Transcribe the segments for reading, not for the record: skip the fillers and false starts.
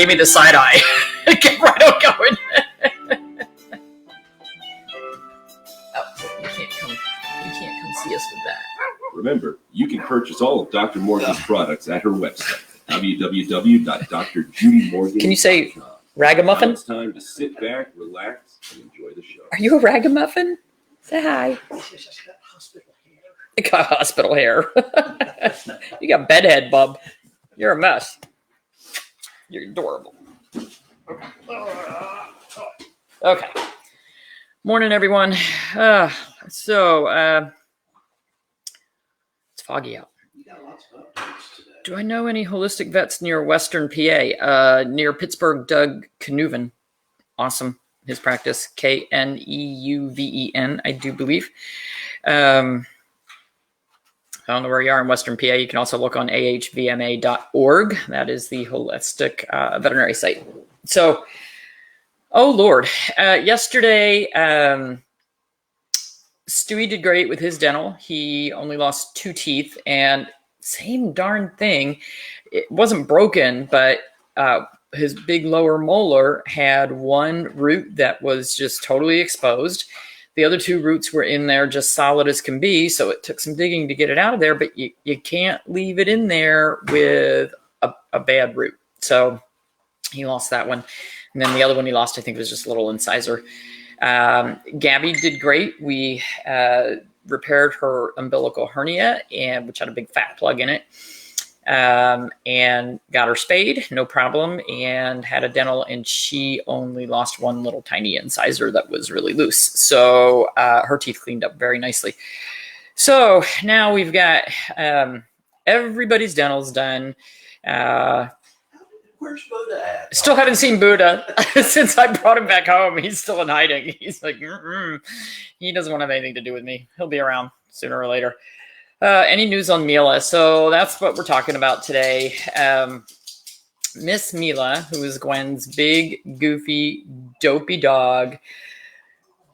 gave me the side eye. Get right on going. Oh, you can't come see us with that. Remember, you can purchase all of Dr. Morgan's products at her website, www.drjudymorgan.com. Can you say ragamuffin? Now it's time to sit back, relax, and enjoy the show. Are you a ragamuffin? Say hi. You got hospital hair. You got bedhead, bub. You're a mess. You're adorable. Okay. Morning, everyone. It's foggy out. Do I know any holistic vets near Western PA? Near Pittsburgh, Doug Knuven. Awesome. His practice, Kneuven, I do believe. I don't know where you are in Western PA. You can also look on ahvma.org. That is the holistic veterinary site. So, oh Lord, yesterday, Stewie did great with his dental. He only lost 2 teeth, and same darn thing. It wasn't broken, but his big lower molar had 1 root that was just totally exposed. The other 2 roots were in there just solid as can be, so it took some digging to get it out of there, but you can't leave it in there with a bad root. So he lost that one. And then the other one he lost, I think, was just a little incisor. Gabby did great. We repaired her umbilical hernia, which had a big fat plug in it, and got her spayed, no problem, and had a dental, and she only lost 1 little tiny incisor that was really loose. So her teeth cleaned up very nicely. So now we've got everybody's dentals done. Where's Buddha at? Still haven't seen Buddha since I brought him back home. He's still in hiding. He's like, he doesn't want to have anything to do with me. He'll be around sooner or later. Any news on Mila? So that's what we're talking about today. Miss Mila, who is Gwen's big, goofy, dopey dog.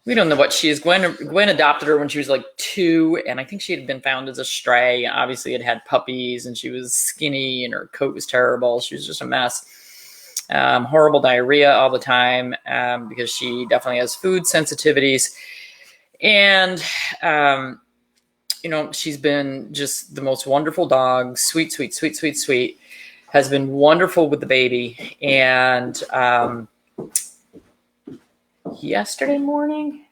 We don't know what she is. Gwen adopted her when she was like 2, and I think she had been found as a stray. Obviously, it had puppies, and she was skinny, and her coat was terrible. She was just a mess. Horrible diarrhea all the time because she definitely has food sensitivities. And, she's been just the most wonderful dog. Sweet, sweet, sweet, sweet, sweet. Has been wonderful with the baby. And yesterday morning,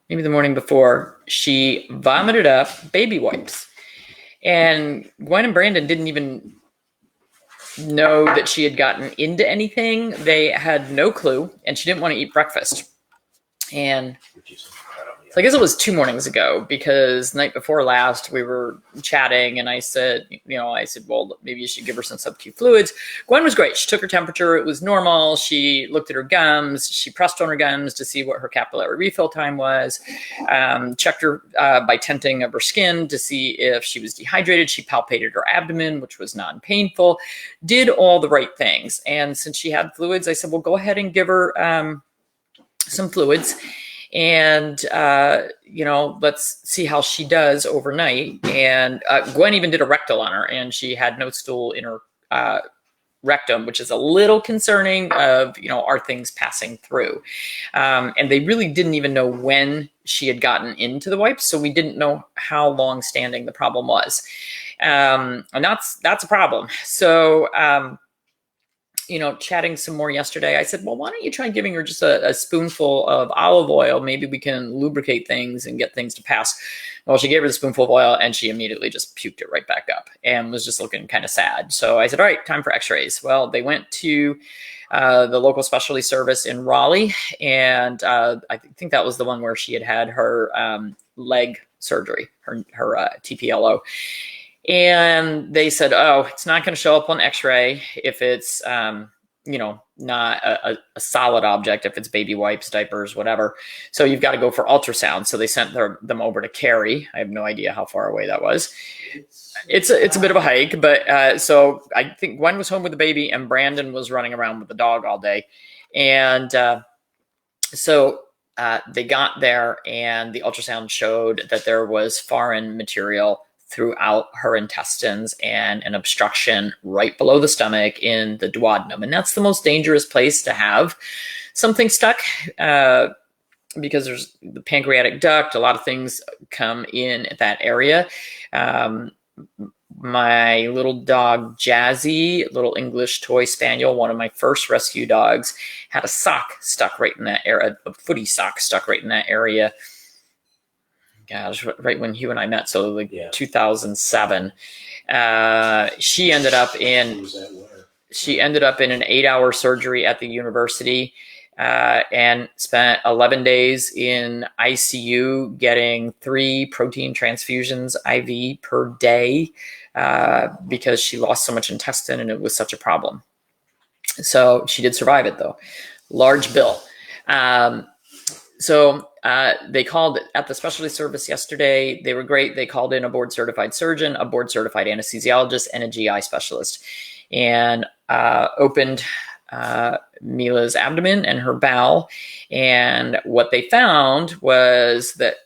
maybe the morning before, she vomited up baby wipes. And Gwen and Brandon didn't even know that she had gotten into anything. They had no clue, and she didn't want to eat breakfast. And so I guess it was 2 mornings ago, because the night before last we were chatting, and I said, well, maybe you should give her some sub-Q fluids. Gwen was great. She took her temperature. It was normal. She looked at her gums. She pressed on her gums to see what her capillary refill time was. Checked her by tenting of her skin to see if she was dehydrated. She palpated her abdomen, which was non-painful. Did all the right things. And since she had fluids, I said, well, go ahead and give her some fluids. And, let's see how she does overnight. And Gwen even did a rectal on her, and she had no stool in her rectum, which is a little concerning of, are things passing through? And they really didn't even know when she had gotten into the wipes. So we didn't know how long standing the problem was. And that's a problem. So, chatting some more yesterday, I said, well, why don't you try giving her just a spoonful of olive oil? Maybe we can lubricate things and get things to pass. Well, she gave her the spoonful of oil, and she immediately just puked it right back up and was just looking kind of sad. So I said, all right, time for x-rays. Well, they went to the local specialty service in Raleigh, and I think that was the one where she had her leg surgery, her TPLO. And they said, oh, it's not going to show up on x-ray if it's, not a solid object, if it's baby wipes, diapers, whatever. So you've got to go for ultrasound. So they sent them over to Cary. I have no idea how far away that was. It's a bit of a hike, but so I think Gwen was home with the baby, and Brandon was running around with the dog all day. And so they got there, and the ultrasound showed that there was foreign material throughout her intestines and an obstruction right below the stomach in the duodenum. And that's the most dangerous place to have something stuck because there's the pancreatic duct. A lot of things come in at that area. My little dog, Jazzy, little English toy spaniel, one of my first rescue dogs, had a sock stuck right in that area, a footy sock stuck right in that area. Gosh, right when Hugh and I met, so like 2007. She ended up in an 8-hour surgery at the university and spent 11 days in ICU getting 3 protein transfusions IV per day because she lost so much intestine and it was such a problem. So she did survive it though. Large bill. So they called at the specialty service yesterday. They were great. They called in a board certified surgeon, a board certified anesthesiologist, and a GI specialist, and opened Mila's abdomen and her bowel. And what they found was that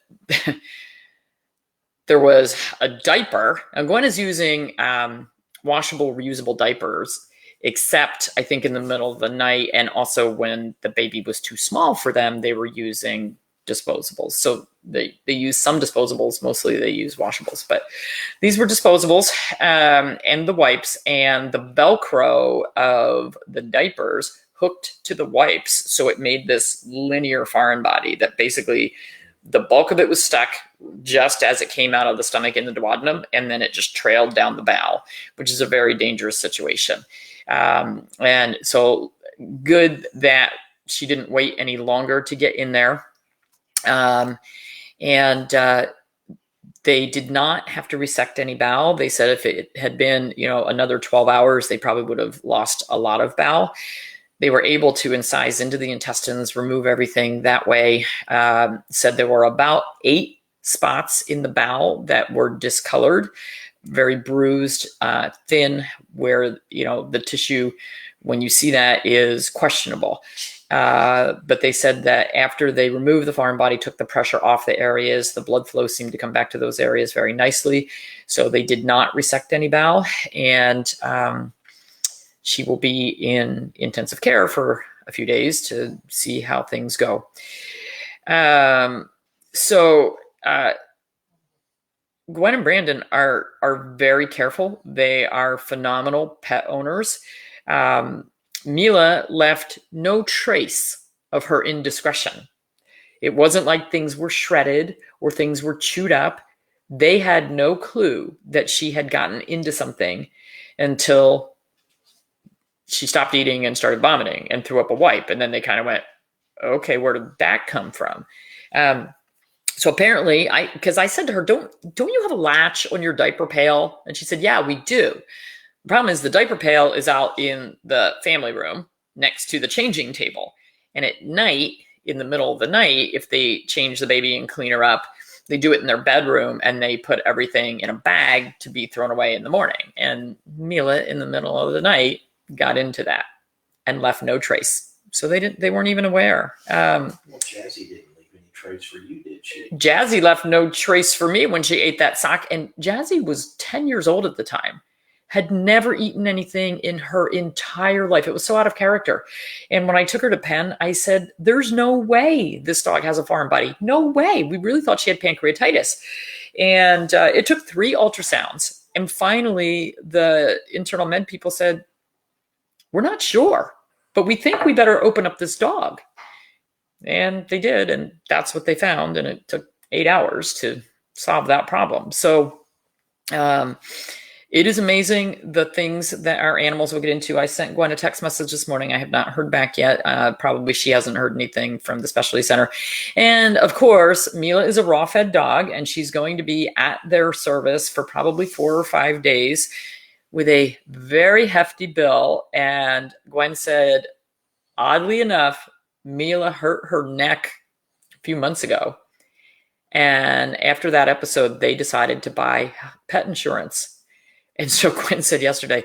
there was a diaper. And Gwen is using washable, reusable diapers, except I think in the middle of the night, and also when the baby was too small for them, they were using disposables. So they use some disposables, mostly they use washables, but these were disposables, and the wipes, and the Velcro of the diapers hooked to the wipes. So it made this linear foreign body that basically the bulk of it was stuck just as it came out of the stomach in the duodenum, and then it just trailed down the bowel, which is a very dangerous situation. And so good that she didn't wait any longer to get in there. They did not have to resect any bowel. They said if it had been, another 12 hours, they probably would have lost a lot of bowel. They were able to incise into the intestines, remove everything that way. Said there were about 8 spots in the bowel that were discolored, very bruised, thin, where, the tissue, when you see that, is questionable. But they said that after they removed the foreign body, took the pressure off the areas, the blood flow seemed to come back to those areas very nicely. So they did not resect any bowel. And she will be in intensive care for a few days to see how things go. Gwen and Brandon are very careful. They are phenomenal pet owners. Mila left no trace of her indiscretion. It wasn't like things were shredded or things were chewed up. They had no clue that she had gotten into something until she stopped eating and started vomiting and threw up a wipe. And then they kind of went, okay, where did that come from? So apparently, because I said to her, don't you have a latch on your diaper pail? And she said, yeah, we do. The problem is the diaper pail is out in the family room next to the changing table. And at night, in the middle of the night, if they change the baby and clean her up, they do it in their bedroom and they put everything in a bag to be thrown away in the morning. And Mila, in the middle of the night, got into that and left no trace. So they weren't even aware. Well, Jazzy didn't leave any trace for you, did she? Jazzy left no trace for me when she ate that sock. And Jazzy was 10 years old at the time, had never eaten anything in her entire life. It was so out of character. And when I took her to Penn, I said, there's no way this dog has a foreign body. No way. We really thought she had pancreatitis. And it took 3 ultrasounds. And finally, the internal med people said, we're not sure, but we think we better open up this dog. And they did. And that's what they found. And it took 8 hours to solve that problem. So it is amazing the things that our animals will get into. I sent Gwen a text message this morning. I have not heard back yet. Probably she hasn't heard anything from the specialty center. And of course, Mila is a raw-fed dog, and she's going to be at their service for probably 4 or 5 days with a very hefty bill. And Gwen said, oddly enough, Mila hurt her neck a few months ago. And after that episode, they decided to buy pet insurance. And so Gwen said yesterday,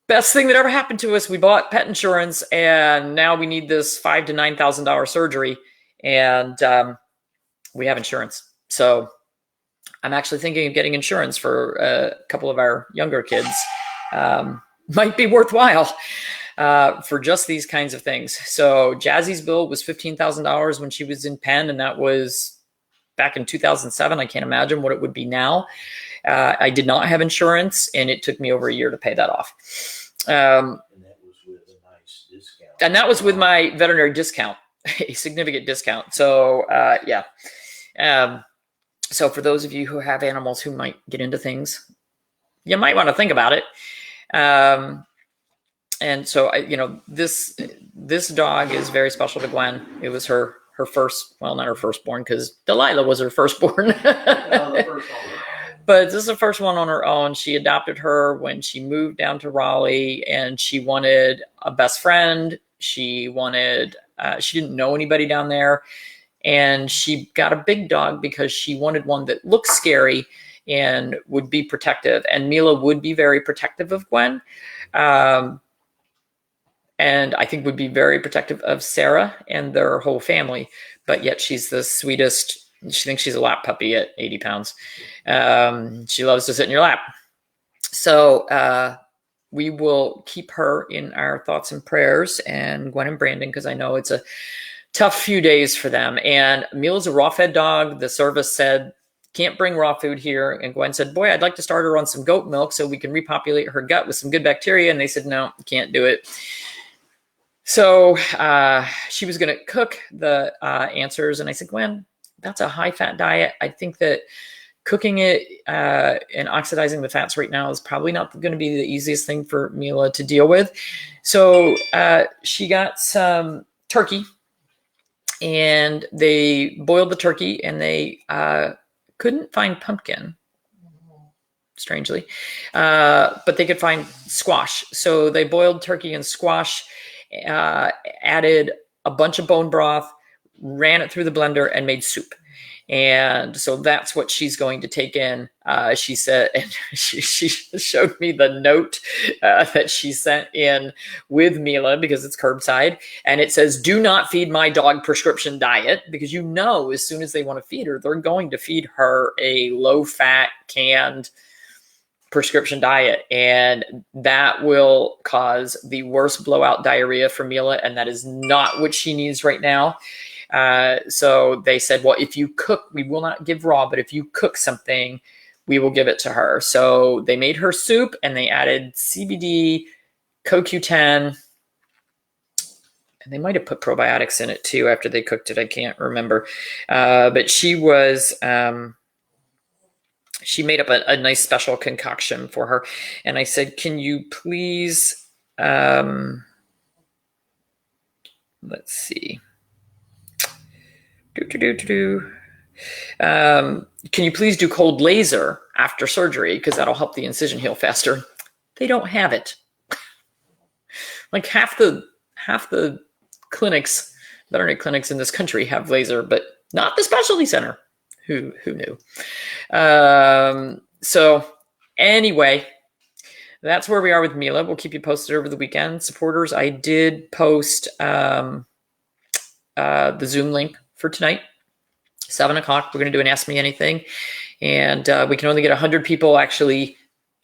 best thing that ever happened to us, we bought pet insurance, and now we need this $5,000 to $9,000 surgery, and we have insurance. So I'm actually thinking of getting insurance for a couple of our younger kids. Might be worthwhile for just these kinds of things. So Jazzy's bill was $15,000 when she was in Penn, and that was back in 2007. I can't imagine what it would be now. I did not have insurance, and it took me over a year to pay that off. And that was with a nice discount. And that was with my veterinary discount, a significant discount. So, yeah. So for those of you who have animals who might get into things, you might want to think about it. And so, this dog is very special to Gwen. It was her first, well, not her firstborn, because Delilah was her firstborn. The first one. But this is the first one on her own. She adopted her when she moved down to Raleigh, and she wanted a best friend. She didn't know anybody down there. And she got a big dog because she wanted one that looked scary and would be protective. And Mila would be very protective of Gwen. And I think would be very protective of Sarah and their whole family. But yet she's the sweetest. She thinks she's a lap puppy at 80 pounds. She loves to sit in your lap. So we will keep her in our thoughts and prayers, and Gwen and Brandon, because I know it's a tough few days for them. And Mila's a raw-fed dog. The service said, can't bring raw food here. And Gwen said, boy, I'd like to start her on some goat milk so we can repopulate her gut with some good bacteria. And they said, no, can't do it. So she was going to cook the answers. And I said, Gwen, that's a high-fat diet. I think that cooking it and oxidizing the fats right now is probably not going to be the easiest thing for Mila to deal with. So she got some turkey, and they boiled the turkey, and they couldn't find pumpkin, strangely, but they could find squash. So they boiled turkey and squash, added a bunch of bone broth, ran it through the blender, and made soup. And so that's what she's going to take in. She said, and she showed me the note that she sent in with Mila, because it's curbside. And it says, do not feed my dog prescription diet, because as soon as they want to feed her, they're going to feed her a low-fat canned prescription diet. And that will cause the worst blowout diarrhea for Mila. And that is not what she needs right now. So they said, well, if you cook, we will not give raw, but if you cook something, we will give it to her. So they made her soup, and they added CBD, CoQ10, and they might have put probiotics in it too after they cooked it. I can't remember. But she made up a nice special concoction for her. And I said, can you please, let's see. Can you please do cold laser after surgery, because that'll help the incision heal faster? They don't have it. Like half the clinics, veterinary clinics in this country have laser, but not the specialty center. Who knew? So anyway, that's where we are with Mila. We'll keep you posted over the weekend. Supporters, I did post the Zoom link for tonight, 7 o'clock. We're going to do an Ask Me Anything. And we can only get 100 people actually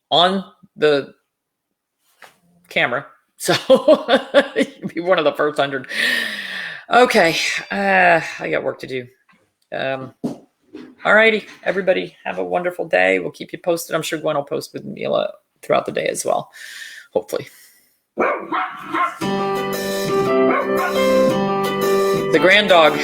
on the camera. So you'll be one of the first 100. Okay. I got work to do. All righty, everybody. Have a wonderful day. We'll keep you posted. I'm sure Gwen will post with Mila throughout the day as well, hopefully. The grand dog.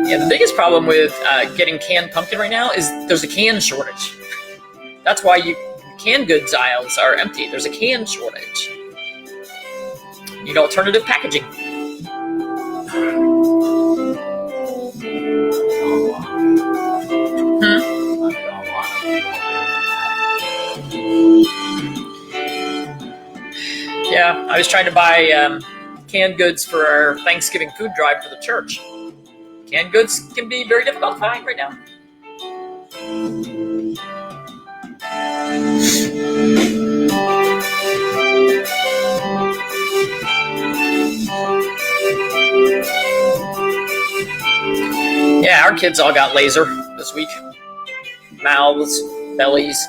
Yeah, the biggest problem with getting canned pumpkin right now is there's a can shortage. That's why canned goods aisles are empty. There's a can shortage. You need alternative packaging. Yeah, I was trying to buy canned goods for our Thanksgiving food drive for the church. Canned goods can be very difficult to find right now. our kids all got laser this week. Mouths, bellies.